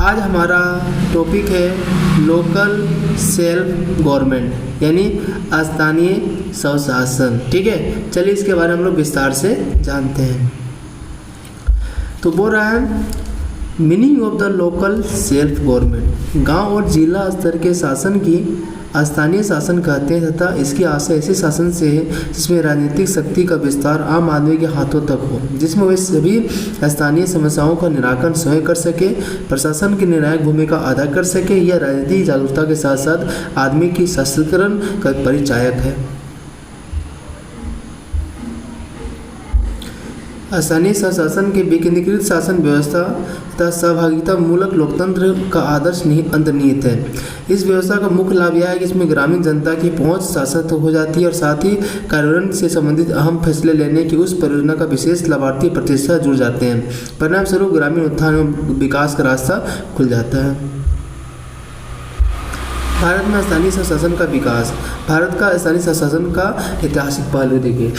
आज हमारा टॉपिक है लोकल सेल्फ गवर्नमेंट यानी स्थानीय स्वशासन। ठीक है, चलिए इसके बारे में हम लोग विस्तार से जानते हैं। तो बोल रहा है meaning of the local self government, गांव और जिला स्तर के शासन की स्थानीय शासन कहते हैं तथा इसकी आशय ऐसे शासन से है जिसमें राजनीतिक शक्ति का विस्तार आम आदमी के हाथों तक हो, जिसमें वे सभी स्थानीय समस्याओं का निराकरण स्वयं कर सके, प्रशासन की निर्णायक भूमिका अदा कर सके। यह राजनीतिक जागरूकता के साथ साथ आदमी की सशक्तिकरण का परिचायक है। स्थानीय स्वशासन के विकेंद्रीकृत शासन व्यवस्था तथा सहभागिता मूलक लोकतंत्र का आदर्श अंतर्निहित है। इस व्यवस्था का मुख्य लाभ यह है कि इसमें ग्रामीण जनता की पहुंच शासन तक हो जाती है और साथ ही कार्यान्वयन से संबंधित अहम फैसले लेने की उस परियोजना का विशेष लाभार्थी प्रतिष्ठा जुड़ जाते हैं। परिणाम स्वरूप ग्रामीण उत्थान एवं विकास का रास्ता खुल जाता है। भारत में स्थानीय स्वशासन का विकास। भारत का स्थानीय स्वशासन का ऐतिहासिक पहलू देखिए।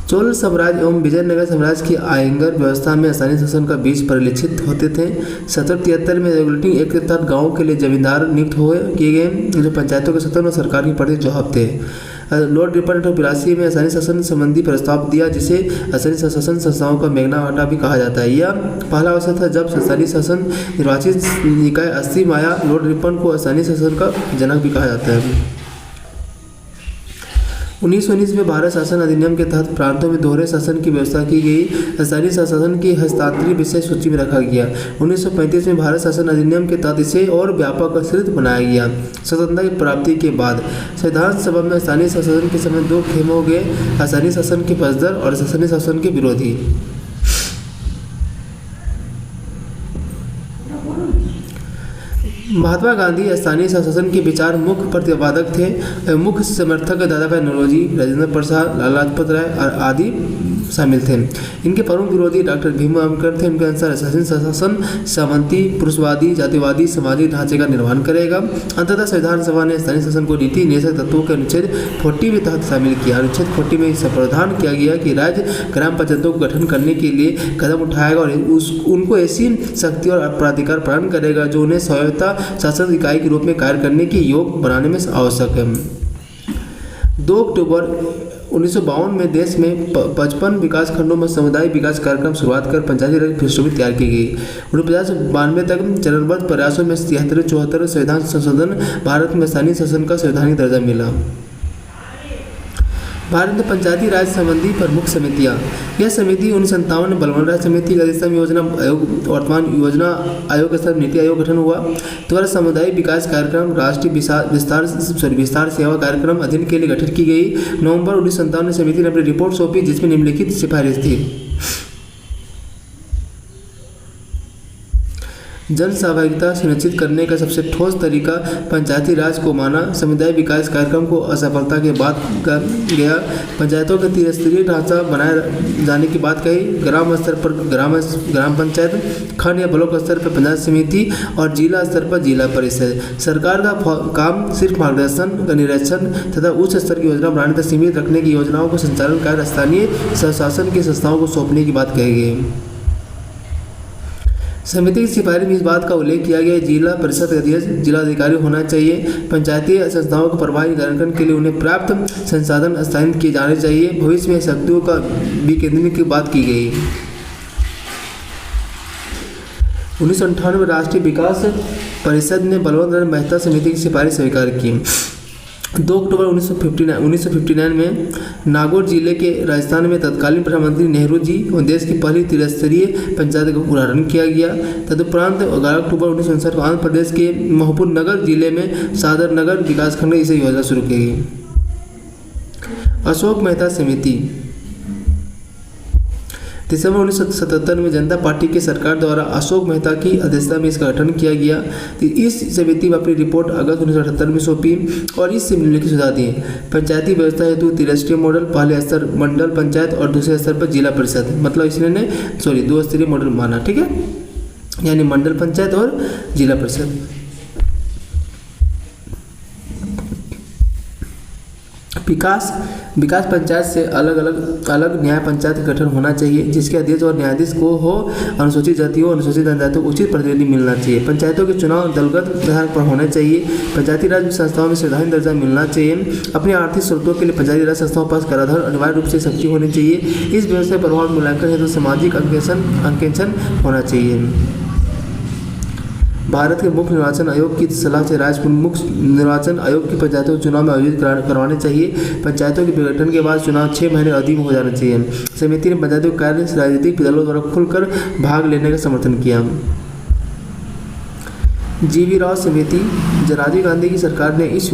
चोल साम्राज्य एवं विजयनगर साम्राज्य की आयंगर व्यवस्था में स्थानीय शासन का बीज परिलक्षित होते थे। 1773 में रेगुलेटिंग एक्ट के तहत गाँव के लिए जमींदार नियुक्त किए गए जो पंचायतों के सत्ता और सरकार की प्रति जवाब थे। लॉर्ड रिपन 1882 में स्थानीय शासन संबंधी प्रस्ताव दिया जिसे स्थानीय शासन संस्थाओं का मैग्ना कार्टा भी कहा जाता है। यह पहला अवसर था जब स्थानीय शासन निर्वाचित निकाय अस्तित्व में आया। लॉर्ड रिपन को स्थानीय शासन का जनक भी कहा जाता है। 1919 में भारत शासन अधिनियम के तहत प्रांतों में दोहरे शासन की व्यवस्था की गई। स्थानीय शासन की हस्तांतरित विशेष सूची में रखा गया। 1935 में भारत शासन अधिनियम के तहत इसे और व्यापक विस्तृत बनाया गया। स्वतंत्रता की प्राप्ति के बाद संविधान सभा में स्थानीय शासन के समय दो खेम हो गए, स्थानीय शासन के पक्षधर और स्थानीय शासन के विरोधी। महात्मा गांधी स्थानीय शासन के विचार मुख्य प्रतिपादक थे। मुख्य समर्थक दादा भाई नौरोजी, राजेंद्र प्रसाद, लाला लाजपत राय आदि शामिल थे। इनके प्रमुख विरोधी डॉक्टर भीमराव अम्बेडकर थे। उनके अनुसार स्थानीय शासन सामंती, पुरुषवादी, जातिवादी सामाजिक ढांचे का निर्माण करेगा। अंततः संविधान सभा ने स्थानीय शासन को नीति निषेध तत्वों के अनुच्छेद 40 में तहत शामिल किया। अनुच्छेद 40 में प्रावधान किया गया कि राज्य ग्राम पंचायतों को गठन करने के लिए कदम उठाएगा और उनको ऐसी शक्ति और प्राधिकार प्रदान करेगा जो उन्हें स्वायत्ता शासन इकाई के रूप में कार्य करने के योग बनाने में आवश्यक है। 2 अक्टूबर 1952 में देश में 55 विकास खंडों में सामुदायिक विकास कार्यक्रम शुरुआत कर पंचायती राज पृष्ठभूमि तैयार की गई। 1950 से 92 तक चरणबद्ध प्रयासों में 73-74 संविधान संशोधन भारत में स्थानीय शासन का संवैधानिक दर्जा मिला। भारत में पंचायती राज संबंधी प्रमुख समितियां। यह समिति 1957 में बलवान राज समिति, गतिशील योजना आयोग, वर्तमान योजना आयोग के साथ नीति आयोग गठन हुआ। द्वारा सामुदायिक विकास कार्यक्रम राष्ट्रीय विस्तार सेवा कार्यक्रम अध्ययन के लिए गठित की गई। नवंबर 1957 में समिति ने अपनी रिपोर्ट सौंपी जिसमें निम्नलिखित सिफारिश थी। जन सहभागिता सुनिश्चित करने का सबसे ठोस तरीका पंचायती राज को माना। सामुदायिक विकास कार्यक्रम को असफलता के बाद गया। पंचायतों का त्रिस्तरीय ढांचा बनाए जाने की बात कही। ग्राम स्तर पर ग्राम पंचायत, खंड या ब्लॉक स्तर पर पंचायत समिति और जिला स्तर पर जिला परिषद। सरकार का काम सिर्फ मार्गदर्शन, निरीक्षण तथा उच्च स्तर की योजना बनाने तक सीमित रखने की योजनाओं को संचालन कार्य स्थानीय स्वशासन की संस्थाओं को सौंपने की बात कही गई। समिति की सिफारिश में इस बात का उल्लेख किया गया है जिला परिषद अध्यक्ष जिलाधिकारी होना चाहिए। पंचायती संस्थाओं को प्रभावी कार्यान्वयन के लिए उन्हें पर्याप्त संसाधन स्थापित किए जाने चाहिए। भविष्य में शक्तियों का विकेंद्रीकरण की बात की गई। 1998 में राष्ट्रीय विकास परिषद ने बलवंत राय मेहता समिति की सिफारिश स्वीकार की। 2 अक्टूबर 1959 में नागौर जिले के राजस्थान में तत्कालीन प्रधानमंत्री नेहरू जी और देश की पहली त्रिस्तरीय पंचायत का उद्घाटन किया गया। तदुपरांत 11 अक्टूबर 1959 को आंध्र प्रदेश के महबूब नगर जिले में सादर नगर विकासखंड इसे योजना शुरू की गई। अशोक मेहता समिति। दिसंबर 1977 में जनता पार्टी की सरकार द्वारा अशोक मेहता की अध्यक्षता में इसका गठन किया गया। इस समिति में अपनी रिपोर्ट अगस्त 1978 में सौंपी और इससे निम्नलिखित सुझाव दिए। पंचायती व्यवस्था हेतु त्रिस्तरीय मॉडल, पहले स्तर मंडल पंचायत और दूसरे स्तर पर जिला परिषद, मतलब इसने 2 स्तरीय मॉडल माना। ठीक है, यानी मंडल पंचायत और जिला परिषद। विकास पंचायत से अलग न्याय पंचायत का गठन होना चाहिए, जिसके अध्यक्ष और न्यायाधीश को हो अनुसूचित जातियों और अनुसूचित जनजातियों को उचित प्रतिनिधि मिलना चाहिए। पंचायतों के चुनाव दलगत आधार पर होने चाहिए। पंचायती राज संस्थाओं में संवैधानिक दर्जा मिलना चाहिए। अपने आर्थिक स्रोतों के लिए पंचायती राज संस्थाओं के पास कराधान अनिवार्य रूप से सक्रिय होनी चाहिए। इस व्यवस्था प्रभाव मूल्यांकन हेतु सामाजिक अंकेक्षण होना चाहिए। भारत के मुख्य निर्वाचन आयोग की सलाह से राज्य मुख्य निर्वाचन आयोग की पंचायतों के चुनाव में आयोजित करवाने चाहिए। पंचायतों के विघटन के बाद चुनाव 6 महीने अवधि में हो जाना चाहिए। समिति ने पंचायतों के कार्य राजनीतिक दलों द्वारा खुलकर भाग लेने का समर्थन किया। जीवी राव समिति, राजीव गांधी की सरकार ने इस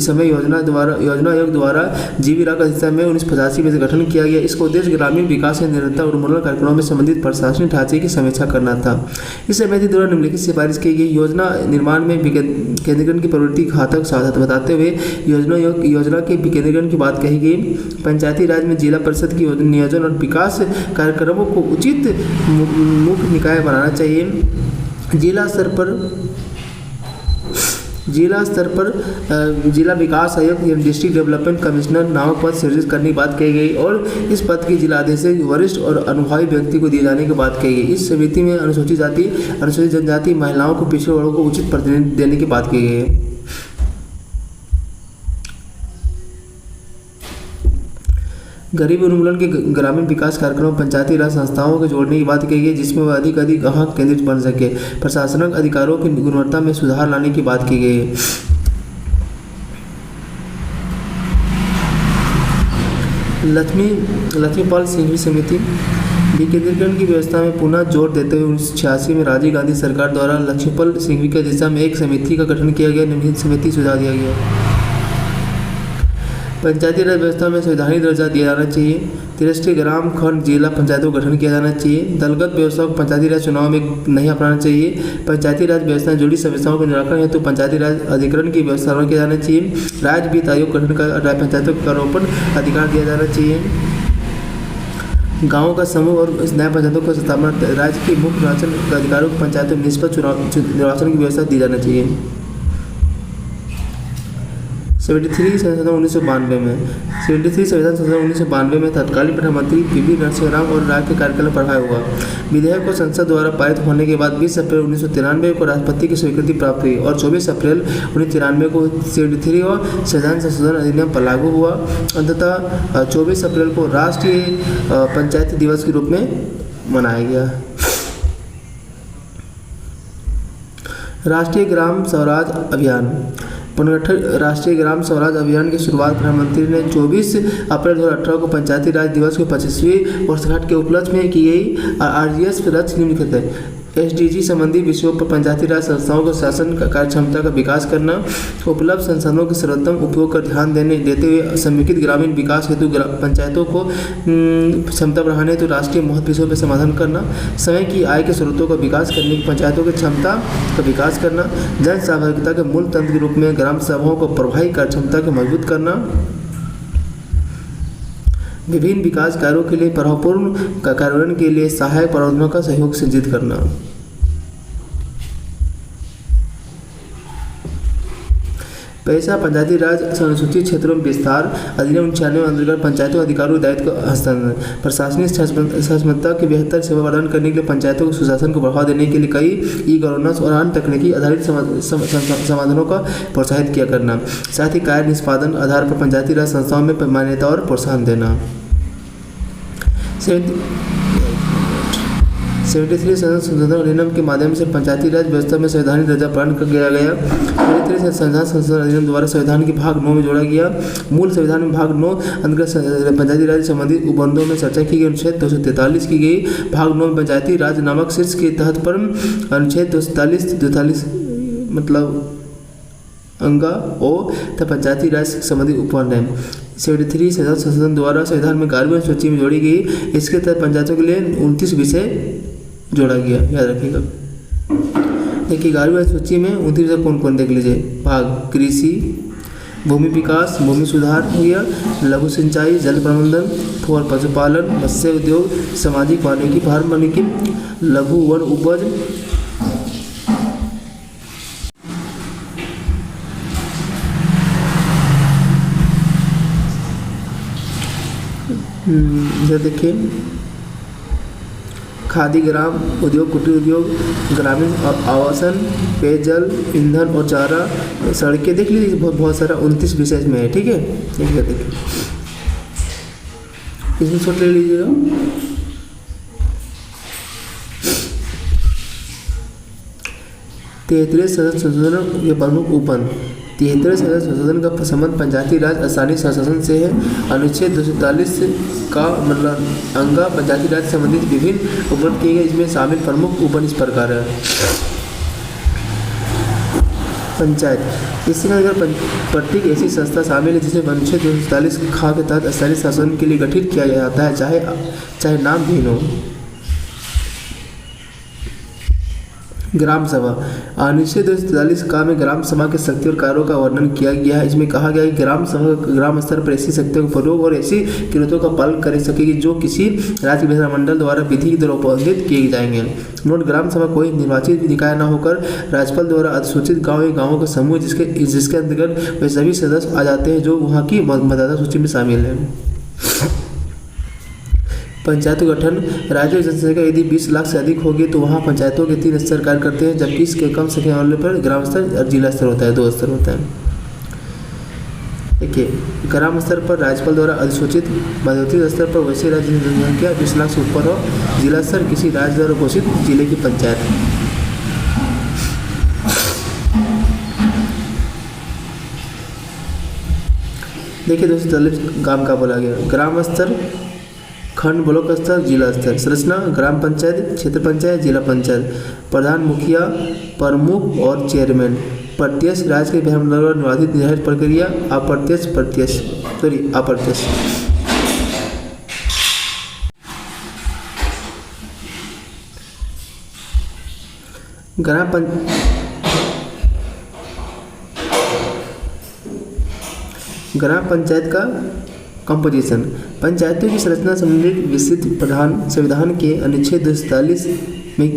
समय योजना आयोग द्वारा जीवी राव का हिस्सा में 1985 में से गठन किया गया। इसका उद्देश्य ग्रामीण विकास के निरंतर और उन्मूलन कार्यक्रमों में संबंधित प्रशासनिक ढांचे की समीक्षा करना था। इस समिति द्वारा निम्नलिखित सिफारिश की गई। योजना निर्माण में विकेंद्रीकरण की प्रवृत्ति घातक साधन बताते हुए योजना के विकेंद्रीकरण की बात कही गई। पंचायती राज में जिला परिषद की नियोजन और विकास कार्यक्रमों को उचित मुख्य निकाय बनाना चाहिए। जिला स्तर पर जिला विकास आयुक्त या डिस्ट्रिक्ट डेवलपमेंट कमिश्नर नामक पद सृजित करने की बात कही गई और इस पद की जिलाधीश वरिष्ठ और अनुभवी व्यक्ति को दिए जाने की बात कही गई। इस समिति में अनुसूचित जाति, अनुसूचित जनजाति, महिलाओं को, पिछड़े वर्गों को उचित प्रतिनिधित्व देने की बात कही गई है। गरीबी उन्मूलन के ग्रामीण विकास कार्यक्रम पंचायती राज संस्थाओं को जोड़ने की बात कही गई, जिसमें वह अधिक ग्राहक केंद्रित बन सके। प्रशासनिक अधिकारों की गुणवत्ता में सुधार लाने की बात की गई है। लक्ष्मीपाल सिंघवी समिति, विकेंद्रीकरण की व्यवस्था में पुनः जोर देते हुए 1986 में राजीव गांधी सरकार द्वारा लक्ष्मीपाल सिंघवी की दिशा में एक समिति का गठन किया गया। निम्नलिखित समिति सुझाव दिया गया। पंचायती राज व्यवस्था में संवैधानिक दर्जा दिया जाना चाहिए। 63 ग्राम खंड जिला पंचायतों का गठन किया जाना चाहिए। दलगत व्यवस्था को पंचायती राज चुनाव में नहीं अपनाना चाहिए। पंचायती राज व्यवस्था से जुड़ी समस्याओं को निराकरण हेतु पंचायती राज अधिकरण की व्यवस्था किया जाना चाहिए। राज्य वित्त आयोग गठन कर पंचायतों को आरोपण अधिकार दिया जाना चाहिए। गाँवों का समूह और नए पंचायतों की स्थापना, राज्य के मुख्य निर्वाचन अधिकारियों को पंचायतों में निष्पक्ष निर्वाचन की व्यवस्था दी जाना चाहिए। 73 संशोधन 1992 में 73 संविधान संशोधन 1992 में तत्कालीन प्रधानमंत्री पी.वी. नरसिम्हा राव और राज्य के कार्यकाल में पढ़ाया हुआ। विधेयक को संसद द्वारा पारित होने के बाद 20 अप्रैल 1993 को राष्ट्रपति की स्वीकृति प्राप्त हुई और 24 अप्रैल 1993 को 73 और संविधान संशोधन अधिनियम पर लागू हुआ। अंततः 24 अप्रैल को राष्ट्रीय पंचायती दिवस के रूप में मनाया गया। राष्ट्रीय ग्राम स्वराज अभियान, राष्ट्रीय ग्राम स्वराज अभियान की शुरुआत प्रधानमंत्री ने 24 अप्रैल 2018 को पंचायती राज दिवस की 25वीं वर्षगांठ के उपलक्ष्य में की गई। आरजीएस लक्ष्य निम्नलिखित है। एसडीजी संबंधी विषयों पर पंचायती राज संस्थाओं को शासन कार्यक्षमता का विकास करना, उपलब्ध संसाधनों के सर्वोत्तम उपयोग पर ध्यान देते हुए समेकित ग्रामीण विकास हेतु पंचायतों को क्षमता बढ़ाने हेतु राष्ट्रीय महत्व विषयों पर समाधान करना, समय की आय के स्रोतों का विकास करने की पंचायतों की क्षमता का विकास करना, जन सहभागिता के मूल तंत्र के रूप में ग्राम सभाओं को प्रभावी कार्यक्षमता को मजबूत करना, विभिन्न विकास कार्यों के लिए प्रभावपूर्ण कार्यान्वयन के लिए सहायक प्रावधानों का सहयोग सुनिश्चित करना। पैसा पंचायती राज अनुसूचित क्षेत्रों में विस्तार अधिनियम 96 अंतर्गत पंचायतों अधिकारों दायित्व का हस्तांतरण, प्रशासनिक क्षमता की बेहतर सेवा प्रदान करने के लिए पंचायतों के सुशासन को बढ़ावा देने के लिए कई ई गवर्नेंस और अन्य तकनीकी आधारित समाधानों का प्रोत्साहित किया करना, साथ ही कार्य निष्पादन आधार पर पंचायती राज संस्थाओं में मान्यता और प्रोत्साहन देना। 73 संशोधन अधिनियम के माध्यम से पंचायती राज व्यवस्था में संवैधानिक दर्जा प्रदान कर दिया गया। 73 संशोधन अधिनियम द्वारा संविधान के भाग 9 में जोड़ा गया। मूल संविधान में भाग 9 अंतर्गत पंचायती राज संबंधित उपबंधों में चर्चा की गई। अनुच्छेद 243 की गई। भाग 9 में पंचायती राज नामक शीर्ष के तहत पर अनुच्छेद 243 मतलब अंगा ओ तथा पंचायती राज संबंधी उपबंध है। 73 संशोधन द्वारा संविधान में 11वीं सूची में जोड़ी गई। इसके तहत पंचायतों के लिए 29 विषय जोड़ा गया, याद रखिएगा। देखिए 11वीं सूची में 29 विषय कौन कौन देख लीजिए। भाग कृषि, भूमि विकास, भूमि सुधार हो गया, लघु सिंचाई, जल प्रबंधन, फूल पशुपालन, मत्स्य उद्योग, सामाजिक वानिकी, फार्म वानिकी, लघु वन उपज, इधर देखिए, खादी ग्राम उद्योग, कुटीर उद्योग, ग्रामीण आवासन, पेयजल, ईंधन और चारा, सड़कें देख लीजिए, बहुत सारा 29 विषय में है। ठीक है, देखिए इसमें छोट ले लीजिएगा। 33 सदस्य संशोधन के प्रमुख उपन। 33 सदस्य संशोधन का संबंध पंचायती राज स्थानीय शासन से है। अनुच्छेद 243 का मतलब अंगा पंचायती राज से संबंधित विभिन्न उपन किए गए, इसमें शामिल प्रमुख उपन इस प्रकार है। पंचायत, इसके अंदर प्रत्येक ऐसी संस्था शामिल है जिसे अनुच्छेद 243 खा के तहत स्थानीय शासन के लिए गठित किया जाता है, चाहे नाम भिन्न हो। ग्राम सभा, अनुच्छेद 243 का में ग्राम सभा के शक्तियों और कार्यों का वर्णन किया गया है। इसमें कहा गया है कि ग्राम सभा ग्राम स्तर पर ऐसी शक्तियों का प्रयोग और ऐसी किरणों का पालन कर सकेगी जो किसी राज्य विधानमंडल द्वारा विधि के द्वारा उपलब्धित किए जाएंगे। नोट, ग्राम सभा कोई निर्वाचित निकाय न होकर राज्यपाल द्वारा अधिसूचित गाँव या गाँवों का समूह जिसके अंतर्गत वे सभी सदस्य आ जाते हैं जो वहाँ की मतदाता सूची में शामिल है। पंचायतों का गठन, राज्य की जनसंख्या यदि 20 लाख से अधिक होगी तो वहाँ पंचायतों के 3 स्तर कार्य करते हैं, जबकि इसके कम संख्या वाले पर ग्राम स्तर और जिला स्तर होता है, 2 स्तर होता है। देखिए, ग्राम स्तर पर राज्यपाल द्वारा अधिसूचित, मध्यवर्ती स्तर पर वैसे राज्य की जनसंख्या 20 लाख से ऊपर हो, जिला स्तर किसी राज्य द्वारा घोषित जिले की पंचायत। देखिए दोस्तों, गांव का बोला गया, ग्राम स्तर, खंड ब्लॉक स्तर, जिला स्तर। संरचना, ग्राम पंचायत, क्षेत्र पंचायत, जिला पंचायत, प्रधान, मुखिया, प्रमुख और चेयरमैन। प्रत्यक्ष राज्य के विधानमंडल द्वारा निर्वाचित निर्धारित प्रक्रिया, अप्रत्यक्ष। ग्राम पंचायत का कंपोजिशन, पंचायतों की संरचना संबंधित विस्तृत प्रावधान संविधान के अनुच्छेद 243 में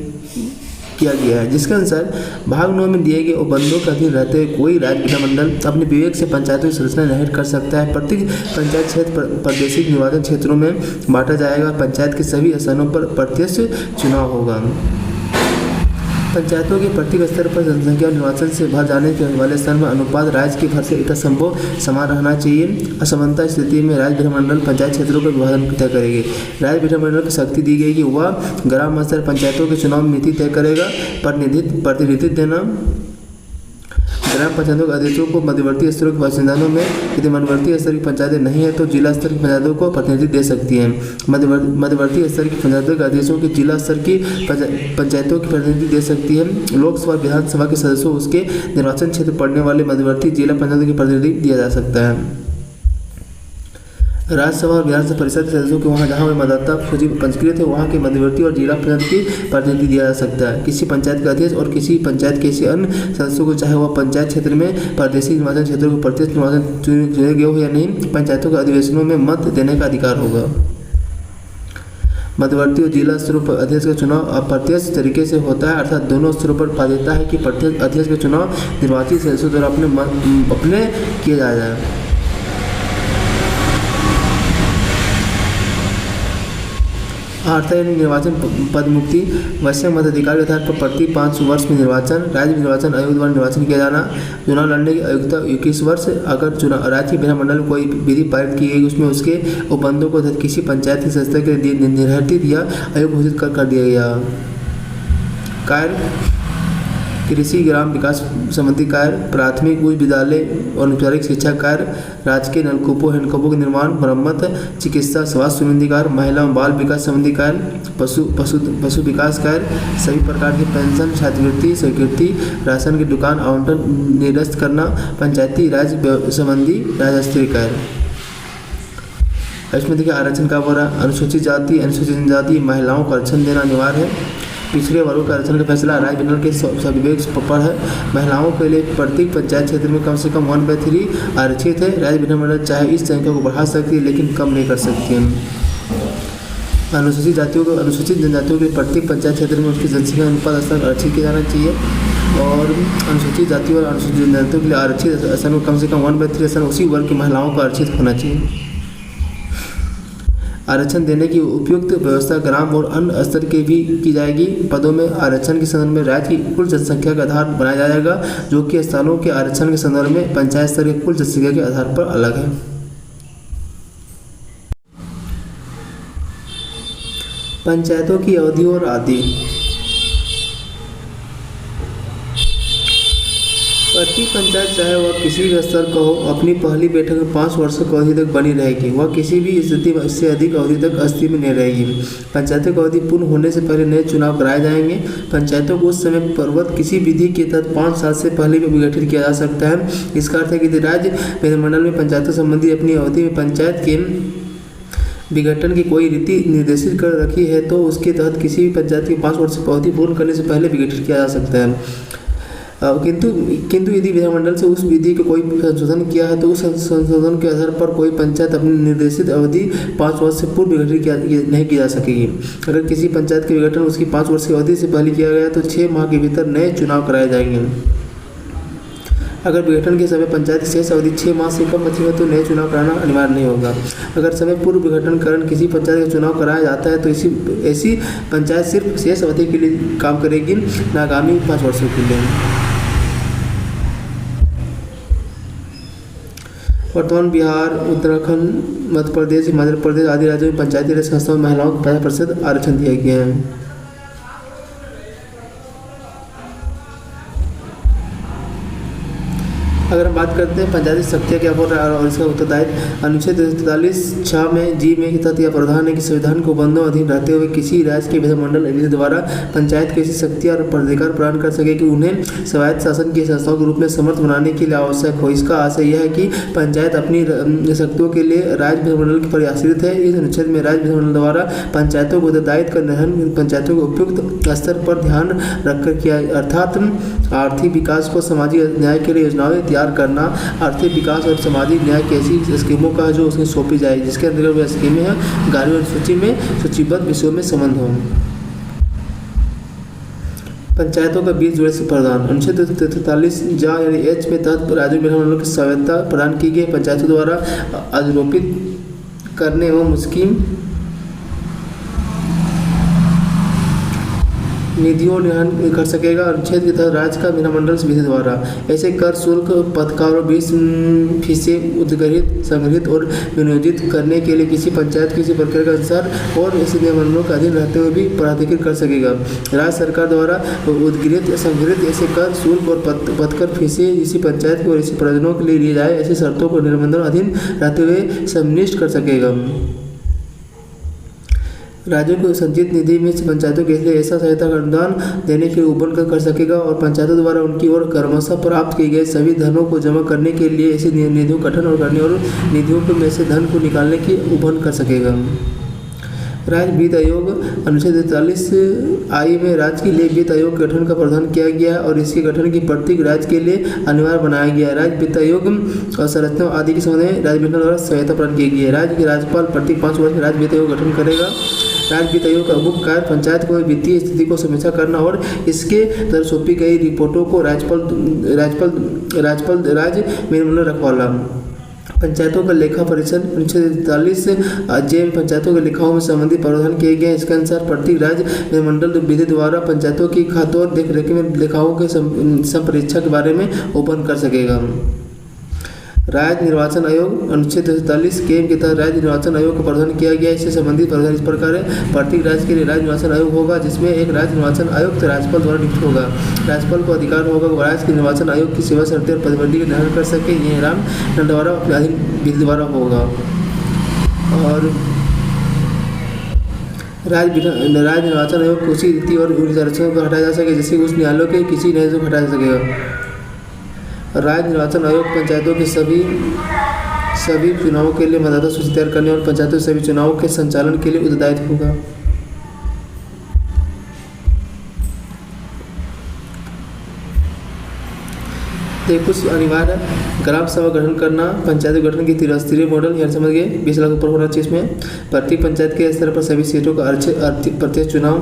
किया गया है, जिसके अनुसार भाग 9 में दिए गए उपबंधों के अधीन रहते हुए कोई राज्य विधानमंडल अपने विवेक से पंचायतों की संरचना निर्धारित कर सकता है। प्रत्येक पंचायत क्षेत्र प्रादेशिक निर्वाचन क्षेत्रों में बांटा जाएगा। पंचायत के सभी स्थानों पर प्रत्यक्ष चुनाव होगा। पंचायतों के प्रत्येक स्तर पर जनसंख्या निर्वाचन से भर जाने के वाले स्थान में अनुपात राज्य के भर से यथासंभव समान रहना चाहिए। असमानता स्थिति में राज्य विधानमंडल पंचायत क्षेत्रों का विभाजन तय करेंगे। राज्य विधानमंडल को शक्ति दी गई कि वह ग्राम स्तर पंचायतों के चुनाव में नीति तय करेगा। प्रतिनिधित्व देना, ग्राम पंचायतों के अध्यक्षों को मध्यवर्ती स्तरों के बासिंदाओं में यदि मध्यवर्ती स्तर की पंचायतें नहीं है तो जिला स्तर की पंचायतों को प्रतिनिधित्व दे सकती हैं। मध्यवर्ती स्तर की पंचायतों के अध्यक्षों की जिला स्तर की पंचायतों की प्रतिनिधित्व दे सकती है। लोकसभा विधानसभा के सदस्यों उसके निर्वाचन क्षेत्र पड़ने वाले मध्यवर्ती जिला पंचायतों की प्रतिनिधित्व दिया जा सकता है। राज्यसभा और विधानसभा परिषद के सदस्यों के वहाँ जहाँ मतदाता सूची पंजीकृत है वहाँ के मध्यवर्ती और जिला पंचायत की प्रतिनिधि दिया जा सकता है। किसी पंचायत के अध्यक्ष और किसी पंचायत के किसी अन्य सदस्यों को चाहे वह पंचायत क्षेत्र में प्रादेशिक निर्वाचन क्षेत्रों को प्रत्यक्ष निर्वाचन चुने गए हो या नहीं, पंचायतों के अधिवेशनों में मत देने का अधिकार होगा। मध्यवर्ती और जिला स्तरों पर अध्यक्ष का चुनाव अप्रत्यक्ष तरीके से होता है, अर्थात दोनों स्तरों पर बाध्यता है कि प्रत्येक अध्यक्ष का चुनाव निर्वाचित सदस्यों द्वारा अपने किया जाए। निर्वाचन पद मुक्ति, वैश्य मताधिकार के आधार पर प्रति 5 वर्ष में निर्वाचन। राज्य निर्वाचन आयोग द्वारा निर्वाचन किया जाना। चुनाव लड़ने की आयुक्ता 21 वर्ष। अगर चुनाव राज्य विधानमंडल में कोई विधि पारित की गई उसमें उसके उपबंधों को किसी पंचायत की संस्था के लिए निर्धारित या आयोग घोषित कर दिया गया। कार्य, कृषि ग्राम विकास संबंधी कार्य, प्राथमिक उच्च विद्यालय और औपचारिक शिक्षा कार्य, राजकीय नलकूपों हैंडपंपों के निर्माण मरम्मत, चिकित्सा स्वास्थ्य संबंधी कार्य, महिला एवं बाल विकास संबंधी कार्य, पशु विकास कार्य, सभी प्रकार की पेंशन, छात्रवृत्ति, स्वीकृति, राशन की दुकान आवंटन निरस्त करना, पंचायती राज संबंधी राज्य स्तरीय कार्य। इसमें देखिए आरक्षण का बोला, अनुसूचित जाति अनुसूचित जनजाति महिलाओं को आरक्षण देना अनिवार्य है। पिछड़े वर्गों का आरक्षण का फैसला राज्य विधानमंडल के सविवेक पर है। महिलाओं के लिए प्रत्येक पंचायत क्षेत्र में कम से कम 1/3 आरक्षित है। राज्य विधानमंडल चाहे इस संख्या को बढ़ा सकती है लेकिन कम नहीं कर सकती है। अनुसूचित जनजातियों के प्रत्येक पंचायत क्षेत्र में उसकी जनसंख्या अनुपात स्तर आरक्षित किया जाना चाहिए और अनुसूचित जातियों और अनुसूचित जनजातियों के लिए आरक्षित स्थान को कम से कम 1/3 स्थान उसी वर्ग की महिलाओं को आरक्षित होना चाहिए। आरक्षण देने की उपयुक्त व्यवस्था ग्राम और अन्य स्तर की भी की जाएगी। पदों में आरक्षण के संदर्भ में राज्य की कुल जनसंख्या का आधार बनाया जाएगा, जो कि स्थानों के आरक्षण के संदर्भ में पंचायत स्तर के कुल जनसंख्या के आधार पर अलग है। पंचायतों की अवधि और आदि। प्रत्येक पंचायत चाहे वह किसी भी स्तर का हो, अपनी पहली बैठक में 5 वर्षों की अवधि तक बनी रहेगी। वह किसी भी स्थिति में इससे अधिक अवधि तक अस्तित्व में नहीं रहेगी। पंचायतों की अवधि पूर्ण होने से पहले नए चुनाव कराए जाएंगे। पंचायतों को उस समय पूर्ववत किसी विधि के तहत 5 साल से पहले भी विघटित किया जा सकता है। इसका अर्थ है कि राज्य विधानमंडल में पंचायतों संबंधी अपनी अवधि में पंचायत के विघटन की कोई रीति निर्देशित कर रखी है तो उसके तहत किसी भी पंचायत की 5 वर्ष की अवधि पूर्ण करने से पहले विघटित किया जा सकता है। किंतु यदि विधानमंडल से उस विधि को कोई संशोधन किया है तो उस संशोधन के आधार पर कोई पंचायत अपनी निर्देशित अवधि 5 वर्ष से पूर्व विघटित नहीं की जा सकेगी। अगर किसी पंचायत के विघटन उसकी 5 वर्ष की अवधि से पहले किया गया तो 6 माह के भीतर नए चुनाव कराए जाएंगे। अगर विघटन के समय पंचायत की शेष अवधि 6 माह से कम बची है तो नए चुनाव कराना अनिवार्य नहीं होगा। अगर समय पूर्व विघटन कारण किसी पंचायत का चुनाव कराया जाता है तो ऐसी पंचायत सिर्फ शेष अवधि के लिए काम करेगी, न आगामी 5 वर्षों के लिए। वर्तमान बिहार, उत्तराखंड, मध्य प्रदेश, हिमाचल प्रदेश आदि राज्यों में पंचायती राज संस्थाओं में महिलाओं को 50% आरक्षण दिया गया है। अगर हम बात करते हैं पंचायती शक्तियाँ क्या बोल रहा है और इसका उत्तरदायित्व, अनुच्छेद 43(6) में जी में के तहत यह प्रावधान है कि संविधान को बंधों अधीन रहते हुए किसी राज्य के विधानमंडल अधिनियम द्वारा पंचायत को ऐसी शक्तियाँ और अधिकार प्रदान कर सके कि उन्हें स्वायत्त शासन की संस्थाओं के रूप में समर्थ बनाने के लिए आवश्यक हो। इसका आशय यह है कि पंचायत अपनी शक्तियों के लिए राज्य विधानमंडल पर आश्रित है। इस अनुच्छेद में राज्य विधानमंडल द्वारा पंचायतों को उत्तरदायित्व का निर्वहन पंचायतों के उपयुक्त स्तर पर ध्यान रखकर किया, अर्थात आर्थिक विकास को सामाजिक न्याय के लिए योजनाएं तैयार करना। आर्थिक विकास और सामाजिक न्याय की ऐसी स्कीमों का जो उसमें सौंपी जाए जिसके अंतर्गत वह स्कीमें हैं 11वीं सूची में सूचीबद्ध विषयों में संबंध हो। पंचायतों का बीच जोड़े से प्रदान, अनुच्छेद 43(j) यानी H में तहत राज्य विधानमंडल की स्वायत्तता प्रदान की गई। पंचायतों द्वारा आरोपित करने एवं स्कीम निधियों निर्धारण कर सकेगा। अनुच्छेद के तहत राज्य का विधानमंडल विधि द्वारा ऐसे कर, शुल्क, पथकार और बीस फीसें उद्गृहित, संग्रहित और विनियोजित करने के लिए किसी पंचायत किसी प्रक्रिया के अनुसार और ऐसे नियमों का अधीन रहते हुए भी प्राधिकृत कर सकेगा। राज्य सरकार द्वारा उद्गृहित, संग्रहित ऐसे कर, शुल्क और पथकर फीसें इसी पंचायत की और इसी प्रयोजनों के लिए लिए जाए ऐसी शर्तों को निबंधन अधीन रहते हुए सुनिश्चित कर सकेगा। राज्यों को संचित निधि में पंचायतों के लिए ऐसा सहायता का अनुदान देने के लिए उपबंध कर सकेगा और पंचायतों द्वारा उनकी ओर क्रमशः प्राप्त किए गए सभी धनों को जमा करने के लिए ऐसी निधियों का गठन और करने और निधियों में से धन को निकालने की उपबंध कर सकेगा। राज्य वित्त आयोग, अनुच्छेद 43(I) में राज्य के लिए वित्त आयोग के गठन का प्रावधान किया गया है और इसके गठन की प्रत्येक राज्य के लिए अनिवार्य बनाया गया है। राज्य वित्त आयोग और संरचना आदि के संबंध में राज्य विधानमंडल द्वारा सहायता प्रदान की गई है। राज्य के राज्यपाल प्रत्येक 5 वर्ष में राज्य वित्त आयोग गठन करेगा। राज्य वित्त आयोग का मुख्य कार्य पंचायत को वित्तीय स्थिति को समीक्षा करना और इसके तरह सौंपी गई रिपोर्टों को राज्य विधानमंडल रखवाला। पंचायतों का लेखा परीक्षण, अनुच्छेद 43(j) में पंचायतों के लेखाओं में संबंधित प्रावधान किए गए। इसके अनुसार प्रत्येक राज्य विधानमंडल विधि द्वारा पंचायतों की खातों और देखरेख में लेखाओं के संपरीक्षा के बारे में उपबंध कर सकेगा। राज्य निर्वाचन आयोग, अनुच्छेद 43(k) के तहत राज्य निर्वाचन आयोग का प्रावधान किया गया है। इससे संबंधित प्रावधान इस प्रकार है, प्रत्येक राज्य के लिए राज्य निर्वाचन आयोग होगा जिसमें एक राज्य निर्वाचन आयुक्त राज्यपाल द्वारा नियुक्त होगा। राज्यपाल को अधिकार होगा कि राज्य के निर्वाचन आयोग की सेवा शर्तें और प्रतिबंधी का निर्धारण कर सके। यह राम द्वारा अपने अधीन विधि द्वारा होगा। और राज्य निर्वाचन आयोग को उसी रीति और आरक्षण को हटाया जा सके जैसे उस न्यायालयों के किसी न्यायालय को हटाया जा सकेगा। राज्य निर्वाचन आयोग पंचायतों के सभी चुनावों के लिए मतदाता सूची तैयार करने और पंचायतों के सभी चुनावों के संचालन के लिए उत्तरदायित्व होगा। तो कुछ अनिवार्य ग्राम सभा गठन करना, पंचायत गठन की त्रिस्तरीय मॉडल यानी समझ गए 20 लाख ऊपर होना चाहिए। इसमें प्रत्येक पंचायत के स्तर पर सभी सीटों का प्रत्यक्ष चुनाव,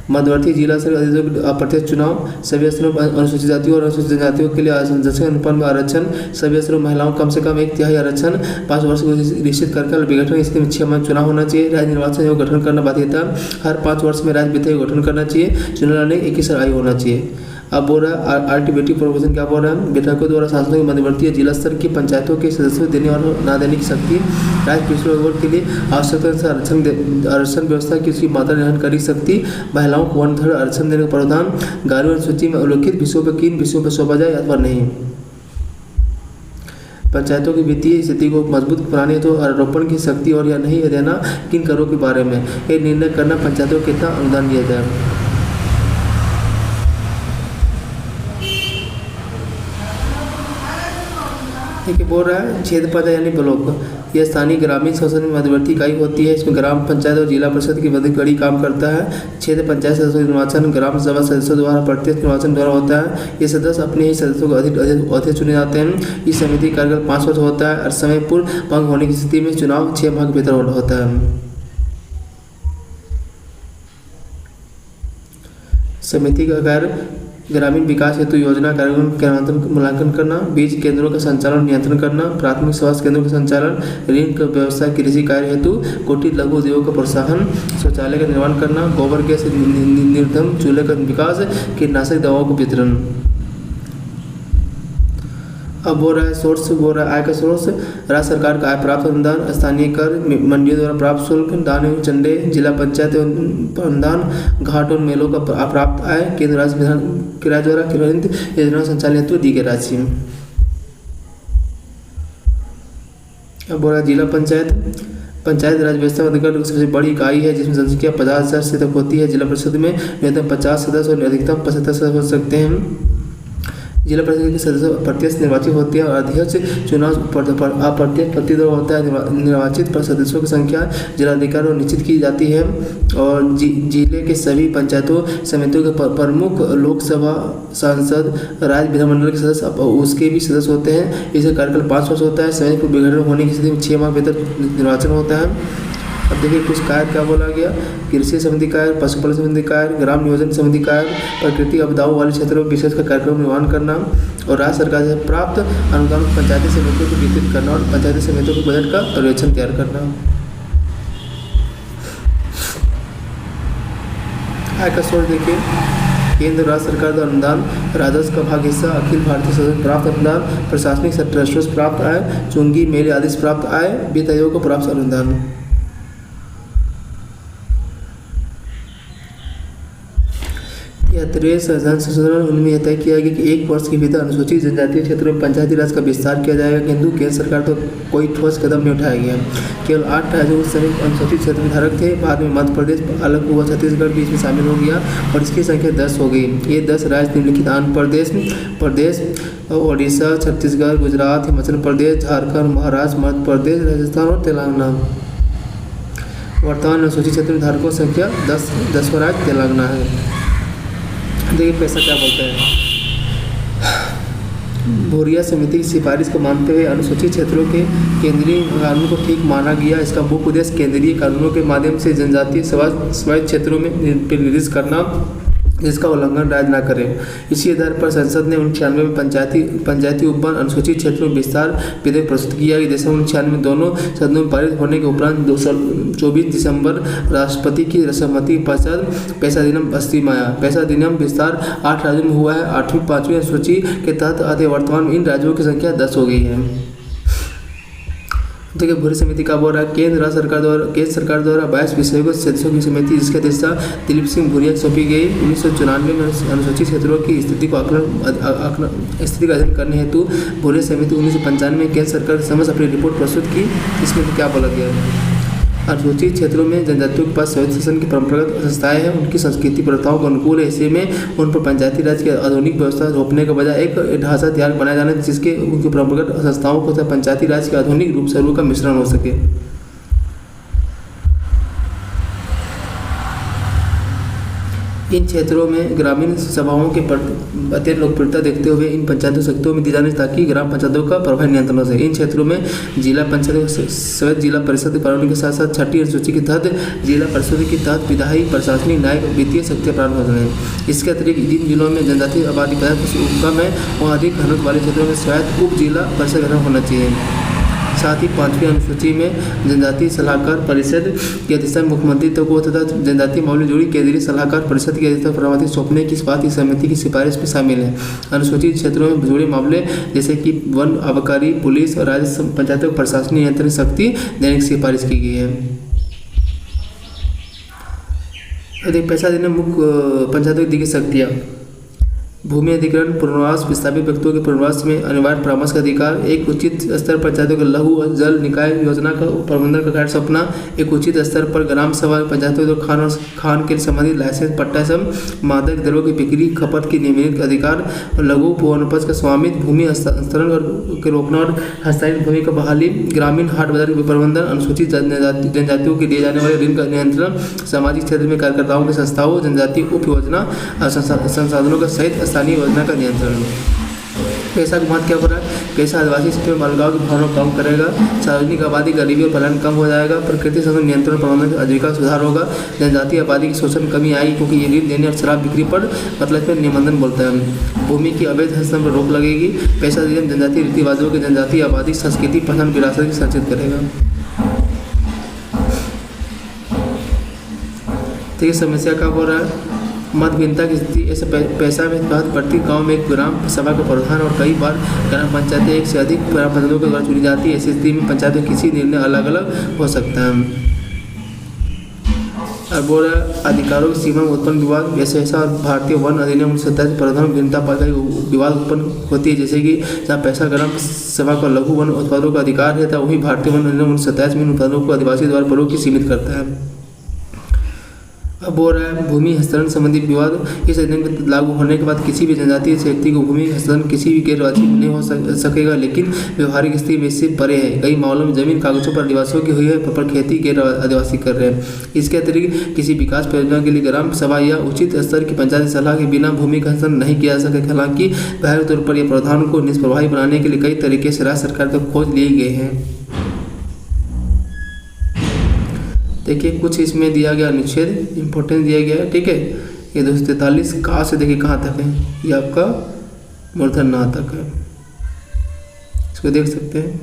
मध्यवर्ती जिला स्तर अप्रत्यक्ष चुनाव, सभी स्तरों पर अनुसूचित जातियों और अनुसूचित जनजातियों के लिए जनसंख्या अनुपात में आरक्षण, सभी स्तरों महिलाओं कम से कम 1/3 आरक्षण, 5 वर्ष को निश्चित कर विघटन स्थिति में 6 माह चुनाव होना चाहिए, राज्य निर्वाचन आयोग गठन करना बाध्यता, हर 5 वर्ष में राज्य विधेयक गठन करना चाहिए, चुनाव लड़ने 21 आयु होना चाहिए। अब बोल रहा है अल्टीमेटिव प्रोविजन क्या बोल रहा है, विधायकों द्वारा सांसदों के मध्यवर्ती जिला स्तर की पंचायतों के सदस्यों देने और न देने की शक्ति, राज्य पिछड़े वर्ग के लिए आवश्यकता से आरक्षण व्यवस्था की उसकी मात्रा निर्धारण कर सकती, महिलाओं को 1/3 आरक्षण देने का प्रावधान, गारहवीं अनुसूची में उल्लिखित विषयों पर किन विषयों पर सौंपा जाए अथवा नहीं, पंचायतों की वित्तीय स्थिति को मजबूत बनाने हेतु आरोपण की शक्ति और या नहीं देना किन करों के बारे में एक निर्णय करना, पंचायतों को कितना अनुदान दिया जाए। ठीक है, बोल रहा है क्षेत्र पद यानी ब्लॉक, यह स्थानीय ग्रामीण शासन में मध्यवर्ती इकाई होती है। इसमें ग्राम पंचायत और जिला परिषद की मध्य कड़ी काम करता है। क्षेत्र पंचायत सदस्यों का निर्वाचन ग्राम सभा सदस्यों द्वारा प्रत्यक्ष निर्वाचन द्वारा होता है। ये सदस्य अपने ही सदस्यों को अधिक चुने जाते हैं। इस समिति का कार्यकाल 5 वर्ष होता है और समय पूर्व भंग होने की स्थिति में चुनाव 6 माह के भीतर होता है। समिति का कार्य ग्रामीण विकास हेतु योजना कार्यक्रम के मूल्यांकन करना, बीज केंद्रों का संचालन नियंत्रण करना, प्राथमिक स्वास्थ्य केंद्रों का संचालन, ऋण का व्यवस्था कृषि कार्य हेतु, कुटीर लघु उद्योग का प्रोत्साहन, शौचालय का निर्माण करना, गोबर गैस निर्धन चूल्हे का विकास, कीटनाशक दवाओं का वितरण। अब बोल रहा है सोर्स, बोल रहा है आय का सोर्स, राज्य सरकार का आय प्राप्त अनुदान, स्थानीय कर, मंडियों द्वारा प्राप्त शुल्क, दान एवं चंदे, जिला पंचायत अनुदान, घाट और मेलों का प्राप्त आय, केंद्र राज्य विधान किराए द्वारा किरायित योजना संचालन हेतु दी गई राशि। अब बोल रहा है जिला पंचायत, पंचायत राज व्यवस्था का अधिकार सबसे बड़ी इकाई है जिसमें जनसंख्या 50,000 से तक होती है। जिला परिषद में न्यूनतम 50 सदस्य और अधिकतम 75 सदस्य हो सकते हैं। जिला परिषद के सदस्य प्रत्यक्ष निर्वाचित होते हैं और अध्यक्ष चुनाव अप्रत्यक्ष पति द्वारा होता है। निर्वाचित सदस्यों की संख्या जिलाधिकारी और निश्चित की जाती है और जिले के सभी पंचायतों समितियों के प्रमुख लोकसभा सांसद राज्य विधानमंडल के सदस्य उसके भी सदस्य होते हैं। इसका कार्यकाल 5 वर्ष होता है। समिति को विघटन होने की स्थिति में 6 माह भीतर निर्वाचन होता है। अब देखिए कुछ कार्य क्या बोला गया, कृषि समिति कार्य, पशुपालन समिति कार्य, ग्राम नियोजन समिति कार्य, प्राकृतिक आपदाओं वाले क्षेत्रों में विशेष कार्यक्रम निर्वहन करना और राज्य सरकार से प्राप्त अनुदान पंचायती समितियों को वितरित करना और पंचायती समितियों के बजट का पर्यवेक्षण तैयार करना। आय का स्रोत देखिए, केंद्र राज्य सरकार द्वारा अनुदान, राजस्व का भाग हिस्सा, अखिल भारतीय सदस्य प्राप्त अनुदान, प्रशासनिक ट्रस्टों से प्राप्त आय, चुंगी मेले आदि से प्राप्त आय, वित्त आयोग को प्राप्त अनुदान। संशोधन उनमें यह तय किया गया कि 1 वर्ष के भीतर अनुसूचित जनजातीय क्षेत्रों में पंचायती राज का विस्तार किया जाएगा, किंतु केंद्र सरकार तो कोई ठोस कदम नहीं उठाया गया। केवल 8 राज्य उस समय अनुसूचित क्षेत्र में धारक थे। बाद में मध्य प्रदेश अलग हुआ, छत्तीसगढ़ बीच में शामिल हो गया और इसकी संख्या 10 हो गई। ये 10 राज्य निम्नलिखित आंध्र प्रदेश, ओडिशा, छत्तीसगढ़, गुजरात, हिमाचल प्रदेश, झारखंड, महाराष्ट्र, मध्य प्रदेश, राजस्थान और तेलंगाना। वर्तमान अनुसूचित क्षेत्र में धारकों की संख्या 10वां राज्य तेलंगाना है। देखिए पैसा क्या बोलता है। भोरिया समिति की सिफारिश को मानते हुए अनुसूचित क्षेत्रों के केंद्रीय कानून को ठीक माना गया। इसका मुख्य उद्देश्य केंद्रीय कानूनों के माध्यम से जनजातीय स्वायत्त क्षेत्रों में निर्देश करना जिसका उल्लंघन राज्य न करे। इसी आधार पर संसद ने 1996 में पंचायती उपवन अनुसूचित क्षेत्रों में विस्तार विधेयक प्रस्तुत किया। दिसंबर 1996 में दोनों सदनों में पारित होने के उपरांत 24 दिसंबर राष्ट्रपति की सहमति के पश्चात पैसा अधिनियम अस्तित्व में आया। पैसा अधिनियम विस्तार 8 राज्यों में हुआ है। 8वीं 5वीं अनुसूची के तहत आते वर्तमान में इन राज्यों की संख्या 10 हो गई है। देखिए भूरी समिति का बोल रहा है, केंद्र सरकार द्वारा 22 विषयों के सदस्यों की समिति जिसके अध्यक्षता दिलीप सिंह भूरिया सौंपी गई। 1994 में अनुसूचित क्षेत्रों की स्थिति का अध्ययन करने हेतु भूरिया समिति 1995 में केंद्र सरकार के समक्ष अपनी रिपोर्ट प्रस्तुत की। इसमें क्या बोला गया है, अनुसूचित क्षेत्रों में जनजातियों के पास स्वायत्त शासन की परंपरागत संस्थाएं हैं। उनकी संस्कृति प्रथाओं को अनुकूल है। ऐसे में उन पर पंचायती राज की आधुनिक व्यवस्था रोपने के बजाय एक ढांचा तैयार बनाया जाना जिसके उनकी परंपरागत संस्थाओं को पंचायती राज के आधुनिक रूप स्वरूप का मिश्रण हो सके। इन क्षेत्रों में ग्रामीण सभाओं के अत्यंत लोकप्रियता देखते हुए इन पंचायतों शक्तियों में दी जानी ताकि ग्राम पंचायतों का प्रभावी नियंत्रण हो सके। इन क्षेत्रों में जिला पंचायत सहित जिला परिषद प्रावधान के साथ साथ छठी अनुसूची के तहत जिला परिषद के तहत विधायी, प्रशासनिक, न्यायिक और वित्तीय शक्तियाँ प्रारंभ हो गए। इसके अतिरिक्त जिन जिलों में जनजातीय आबादी कम है वहाँ अधिक घनत्व वाले क्षेत्रों में स्वायत्त उप जिला परिषद गठन होना चाहिए। साथ ही 5वीं अनुसूची में जनजातीय सलाहकार परिषद की अध्यक्षता मुख्यमंत्री को तथा जनजातीय मामले जुड़ी केंद्रीय सलाहकार परिषद की अध्यक्षता प्रभावी सौंपने की बात इस समिति की सिफारिश में शामिल है। अनुसूचित क्षेत्रों में जुड़े मामले जैसे कि वन, आबकारी, पुलिस और राज्य पंचायतों को प्रशासनिक नियंत्रण शक्ति देने की सिफारिश की गई है। अधिक पैसा देने मुख्य पंचायतों की दी गई शक्तियाँ: भूमि अधिग्रहण, पुनर्वास, विस्थापित व्यक्तियों के पुनर्वास में अनिवार्य परामर्श का अधिकार, एक उचित स्तर पर पंचायतों के लघु जल निकाय योजना का प्रबंधन का कार्य सौंपना, एक उचित स्तर पर ग्राम सभा पंचायतों को खान के संबंधित लाइसेंस, पट्टा सम, मादक द्रव्यों की बिक्री, खपत की नियमित अधिकार और लघु वनोपज का स्वामित्व, भूमि हस्तांतरण के रोकना और हस्तांतरित भूमि का बहाली, ग्रामीण हाट बाजार के प्रबंधन, अनुसूचित जनजातियों के दिए जाने वाले ऋण का नियंत्रण, सामाजिक क्षेत्र में कार्यकर्ताओं की संस्थाओं, जनजातीय उप योजना संसाधनों का सहित स्थानीय योजना का नियंत्रण। पैसा का महत्व क्या हो रहा है? पैसा आदिवासी क्षेत्र में बालिकाओं की भावना कम करेगा, सार्वजनिक आबादी, गरीबी और पलायन कम हो जाएगा, प्रकृति संसाधन नियंत्रण प्रबंधन आजीविका सुधार होगा, जनजातीय आबादी की शोषण कमी आएगी क्योंकि ये ऋण देने और शराब बिक्री पर मतलब पर निबंधन बोलता है। भूमि की अवैध हस्तक्षेप पर रोक लगेगी। पैसा जनजातीय रीति रिवाजों की जनजातीय आबादी संस्कृति पहचान विरासत की संरक्षित करेगा। तो ये समस्या कब हो रहा है? मतभिन्नता की स्थिति। ऐसे पैसा में तहत प्रति गांव में एक ग्राम सभा का प्रधान और कई बार ग्राम पंचायतें एक से अधिक ग्राम पंचायतों के द्वारा चुनी जाती है। ऐसी स्थिति में पंचायतों किसी निर्णय अलग अलग हो सकता है। और बोल रहा अधिकारों की सीमा में उत्पन्न विवाद। ऐसा भारतीय वन अधिनियम 1927 प्रावधान भिन्नता पर विवाद उत्पन्न होती है, जैसे कि जहाँ पैसा ग्राम सभा का लघु वन उत्पादों का अधिकार है वही भारतीय वन अधिनियम 1927 में उत्पादों को आदिवासी द्वारा प्रयोग की सीमित करता है। अब हो रहा है भूमि हस्तांतरण संबंधी विवाद। इस अधिनियम लागू होने के बाद किसी भी जनजातीय व्यक्ति को भूमि हस्तांतरण किसी भी गैर वाजिब नहीं हो सकेगा, लेकिन व्यवहारिक स्थिति में इससे परे है। कई मामलों में जमीन कागजों पर आदिवासियों की हुई है पर खेती गैर आदिवासी कर रहे हैं। इसके अतिरिक्त किसी विकास परियोजना के लिए ग्राम सभा या उचित स्तर की पंचायत सलाह के बिना भूमि का हस्तांतरण नहीं किया जा सके। हालांकि बाहरी तौर पर यह प्रावधान को निष्प्रभावी बनाने के लिए कई तरीके से राज्य सरकार तक खोज लिए गए हैं। देखिए कुछ इसमें दिया गया अनुच्छेद इंपॉर्टेंस दिया गया है, ठीक है। ये 243 कहाँ से देखिए कहाँ तक है, ये आपका मूर्धन्य तक है, इसको देख सकते हैं।